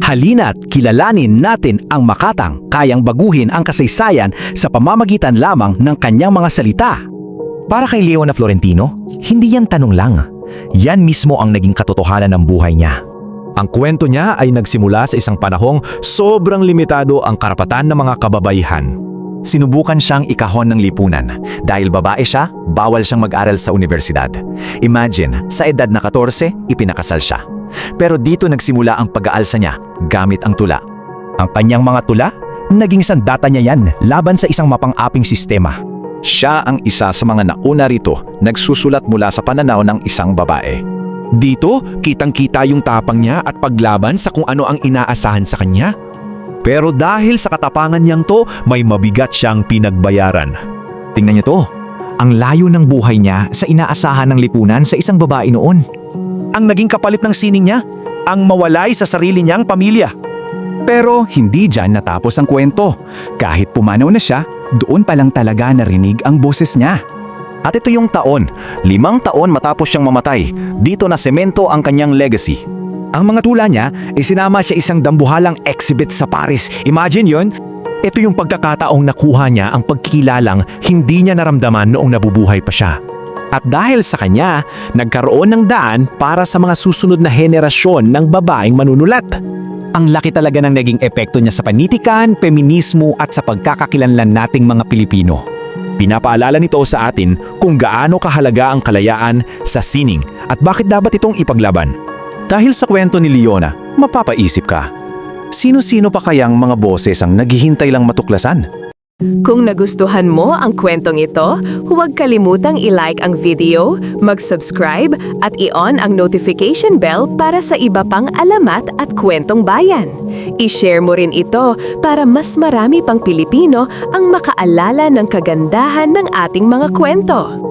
Halina't kilalanin natin ang Makatang kayang baguhin ang kasaysayan sa pamamagitan lamang ng kanyang mga salita. Para kay Leona Florentino, hindi yan tanong lang. Yan mismo ang naging katotohanan ng buhay niya. Ang kwento niya ay nagsimula sa isang panahong sobrang limitado ang karapatan ng mga kababaihan. Sinubukan siyang ikahon ng lipunan. Dahil babae siya, bawal siyang mag-aral sa universidad. Imagine, sa edad na 14, ipinakasal siya. Pero dito nagsimula ang pag-aalsa niya gamit ang tula. Ang kanyang mga tula, naging sandata niya yan laban sa isang mapang-aping sistema. Siya ang isa sa mga nauna rito nagsusulat mula sa pananaw ng isang babae. Dito, kitang-kita yung tapang niya at paglaban sa kung ano ang inaasahan sa kanya. Pero dahil sa katapangan niyang to, may mabigat siyang pinagbayaran. Tingnan niyo to. Ang layo ng buhay niya sa inaasahan ng lipunan sa isang babae noon. Ang naging kapalit ng sining niya, ang mawalay sa sarili niyang pamilya. Pero hindi dyan natapos ang kwento. Kahit pumanaw na siya, doon pa lang talaga narinig ang boses niya. At ito yung taon, 5 taon matapos siyang mamatay, dito na semento ang kanyang legacy. Ang mga tula niya, isinama siya isang dambuhalang exhibit sa Paris. Imagine yon. Ito yung pagkakataong nakuha niya ang pagkilalang hindi niya naramdaman noong nabubuhay pa siya. At dahil sa kanya, nagkaroon ng daan para sa mga susunod na henerasyon ng babaeng manunulat. Ang laki talaga ng naging epekto niya sa panitikan, feminismo at sa pagkakakilanlan nating mga Pilipino. Pinapaalala nito sa atin kung gaano kahalaga ang kalayaan sa sining at bakit dapat itong ipaglaban. Dahil sa kwento ni Leona, mapapaisip ka, sino-sino pa kayang mga boses ang naghihintay lang matuklasan? Kung nagustuhan mo ang kwentong ito, huwag kalimutang i-like ang video, mag-subscribe at i-on ang notification bell para sa iba pang alamat at kwentong bayan. I-share mo rin ito para mas marami pang Pilipino ang makaalala ng kagandahan ng ating mga kwento.